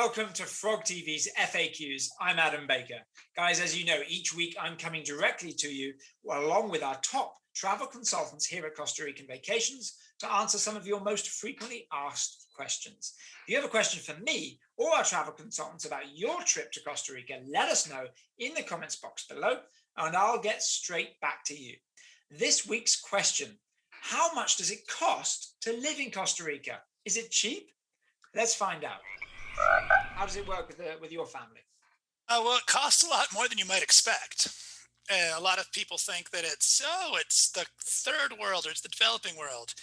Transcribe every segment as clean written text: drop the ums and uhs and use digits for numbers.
welcome to Frog TV's FAQs. I'm Adam Baker. Guys, as you know, each week I'm coming directly to you along with our top travel consultants here at Costa Rican Vacations to answer some of your most frequently asked questions. If you have a question for me or our travel consultants about your trip to Costa Rica, let us know in the comments box below and I'll get straight back to you. This week's question: how much does it cost to live in Costa Rica? Is it cheap? Let's find out. How does it work with your family? Well, it costs a lot more than you might expect. A lot of people think that it's the third world or it's the developing world.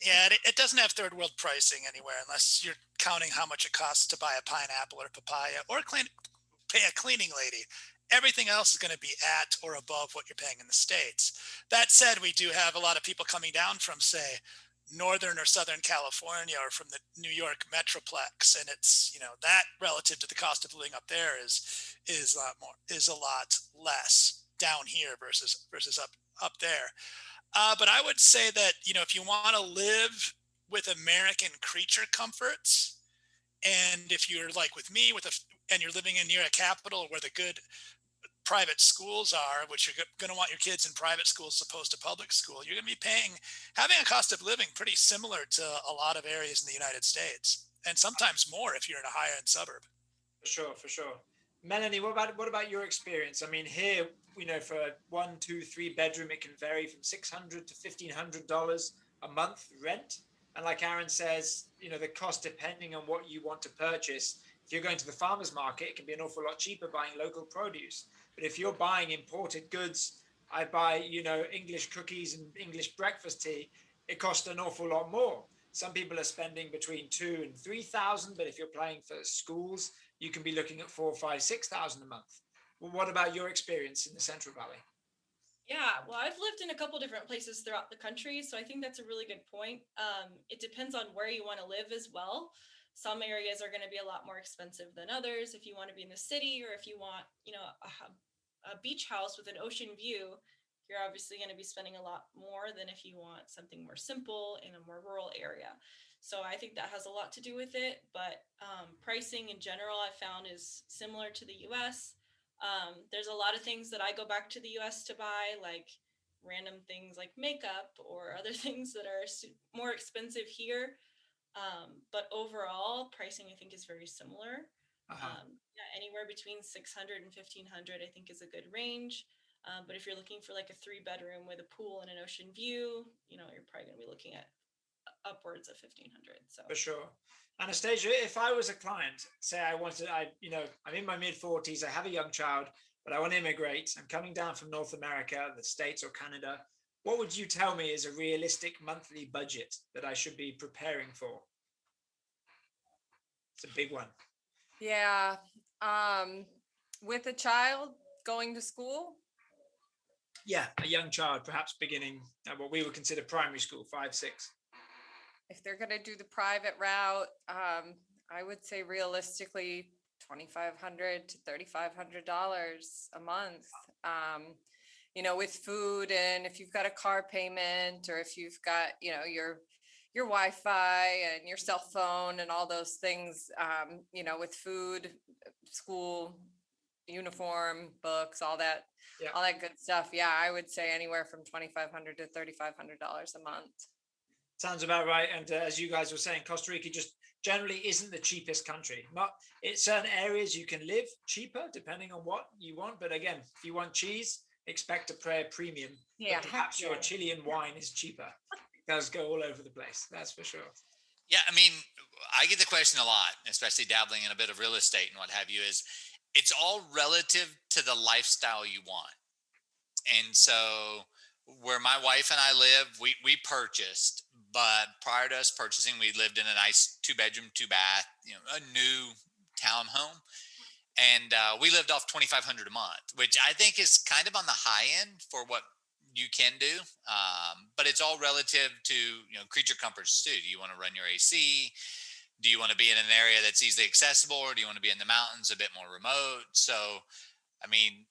Yeah, it doesn't have third world pricing anywhere unless you're counting how much it costs to buy a pineapple or papaya or pay a cleaning lady. Everything else is going to be at or above what you're paying in the States. That said, we do have a lot of people coming down from, say, Northern or Southern California or from the New York Metroplex, and it's, that relative to the cost of living up there is a lot less down here versus up there. But I would say that, if you want to live with American creature comforts, and if you're like with me and you're living near a capital where the good private schools are, which you're going to want your kids in private schools as opposed to public school, you're going to be having a cost of living pretty similar to a lot of areas in the United States, and sometimes more if you're in a higher end suburb. For sure. Melanie, what about your experience? I mean, here, for a 1, 2, 3 bedroom, it can vary from $600 to $1,500 a month rent. And like Aaron says, the cost depending on what you want to purchase. If you're going to the farmer's market, it can be an awful lot cheaper buying local produce. But if you're buying imported goods, I buy, English cookies and English breakfast tea, it costs an awful lot more. Some people are spending between 2,000 and 3,000, but if you're paying for schools, you can be looking at 4,000, 5,000, 6,000 a month. Well, what about your experience in the Central Valley? Yeah, well, I've lived in a couple different places throughout the country, so I think that's a really good point. It depends on where you want to live as well. Some areas are going to be a lot more expensive than others. If you want to be in the city, or if you want, a beach house with an ocean view, you're obviously going to be spending a lot more than if you want something more simple in a more rural area. So I think that has a lot to do with it. But pricing in general, I found is similar to the U.S. There's a lot of things that I go back to the U.S. to buy, like random things like makeup or other things that are more expensive here. But overall, pricing I think is very similar. Anywhere between 600 and 1,500, I think, is a good range. But if you're looking for like a 3-bedroom with a pool and an ocean view, you're probably going to be looking at upwards of 1,500. So for sure. Anastasia, if I was a client, say I'm in my mid-40s, I have a young child, but I want to immigrate. I'm coming down from North America, the States or Canada. What would you tell me is a realistic monthly budget that I should be preparing for? It's a big one. Yeah. With a child going to school? Yeah, a young child, perhaps beginning at what we would consider primary school, 5, 6. If they're going to do the private route, I would say realistically $2,500 to $3,500 a month. With food, and if you've got a car payment, or if you've got your Wi-Fi and your cell phone and all those things, with food, school, uniform, books, all that good stuff. Yeah, I would say anywhere from $2,500 to $3,500 a month. Sounds about right. And as you guys were saying, Costa Rica just generally isn't the cheapest country. Not in certain areas you can live cheaper depending on what you want. But again, if you want cheese, expect to pay a premium. Yeah. But perhaps your Chilean wine is cheaper. It does go all over the place. That's for sure. Yeah, I mean, I get the question a lot, especially dabbling in a bit of real estate and what have you, is it's all relative to the lifestyle you want. And so where my wife and I live, we purchased, but prior to us purchasing, we lived in a nice 2-bedroom, 2-bath, a new townhome. And we lived off $2,500 a month, which I think is kind of on the high end for what you can do. But it's all relative to, creature comforts too. Do you want to run your AC? Do you want to be in an area that's easily accessible, or do you want to be in the mountains, a bit more remote? So, I mean,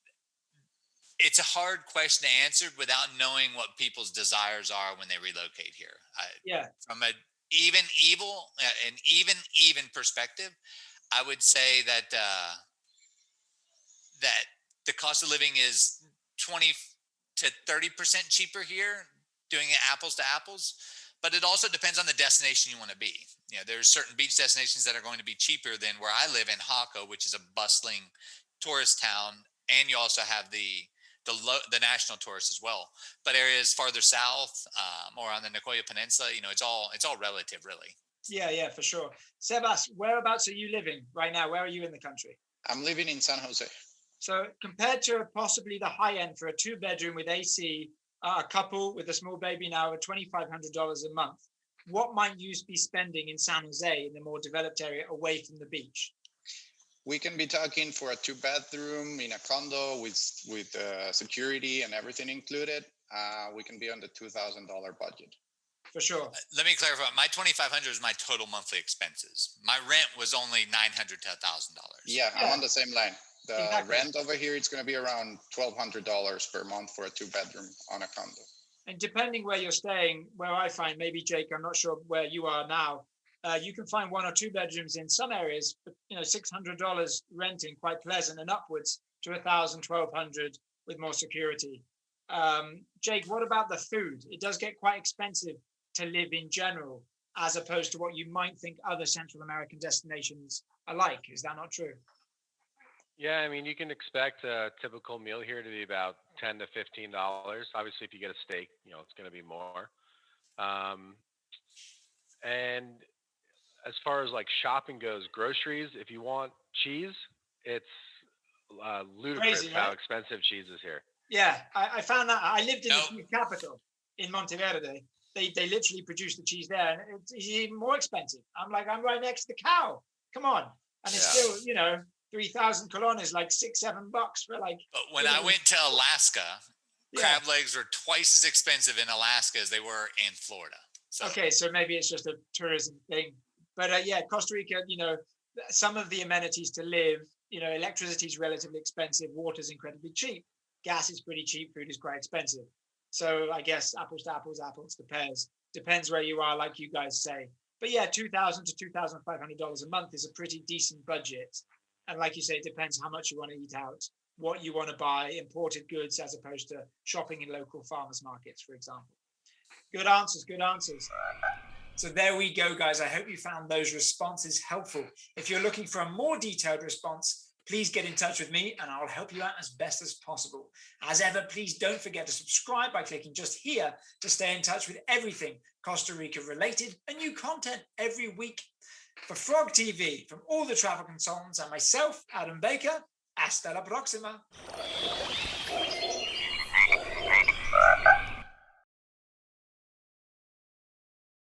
it's a hard question to answer without knowing what people's desires are when they relocate here. From an even perspective, I would say that that the cost of living is 20 to 30% cheaper here, doing it apples to apples. But it also depends on the destination you want to be. There's certain beach destinations that are going to be cheaper than where I live in Hako, which is a bustling tourist town, and you also have the national tourists as well. But areas farther south, or on the Nicoya Peninsula, it's all relative, really. Yeah, for sure. Sebas, whereabouts are you living right now? Where are you in the country? I'm living in San Jose. So compared to possibly the high end for a 2-bedroom with AC, a couple with a small baby now at $2,500 a month, what might you be spending in San Jose, in the more developed area away from the beach? We can be talking for a 2-bedroom in a condo with security and everything included. We can be on the $2,000 budget. For sure. Let me clarify. My $2,500 is my total monthly expenses. My rent was only $900 to $1,000. Yeah, I'm on the same line. The Exactly. rent over here, it's going to be around $1,200 per month for a 2-bedroom on a condo. And depending where you're staying, where I find, maybe Jake, I'm not sure where you are now, you can find 1 or 2 bedrooms in some areas, but $600 renting, quite pleasant, and upwards to $1,000, $1,200 with more security. Jake, what about the food? It does get quite expensive to live in general, as opposed to what you might think other Central American destinations are like. Is that not true? Yeah, I mean, you can expect a typical meal here to be about $10 to $15. Obviously, if you get a steak, it's going to be more. And as far as like shopping goes, groceries, if you want cheese, it's ludicrous Crazy, how right? expensive cheese is here. Yeah, I found that. I lived in the cheese capital in Monteverde. They literally produce the cheese there, and it's even more expensive. I'm like, I'm right next to the cow. Come on. And it's still, 3,000 colones, like $6-7 for like. But when I went to Alaska, crab legs were twice as expensive in Alaska as they were in Florida. So. Okay, so maybe it's just a tourism thing. But Costa Rica, some of the amenities to live, electricity is relatively expensive, water is incredibly cheap, gas is pretty cheap, food is quite expensive. So I guess apples to apples, apples to pears. Depends where you are, like you guys say. But yeah, $2,000 to $2,500 a month is a pretty decent budget. And like you say, it depends how much you want to eat out, what you want to buy, imported goods, as opposed to shopping in local farmers markets, for example. Good answers, good answers. So there we go, guys. I hope you found those responses helpful. If you're looking for a more detailed response, please get in touch with me and I'll help you out as best as possible. As ever, please don't forget to subscribe by clicking just here to stay in touch with everything Costa Rica related and new content every week. For Frog TV, from all the travel consultants and myself, Adam Baker, hasta la próxima.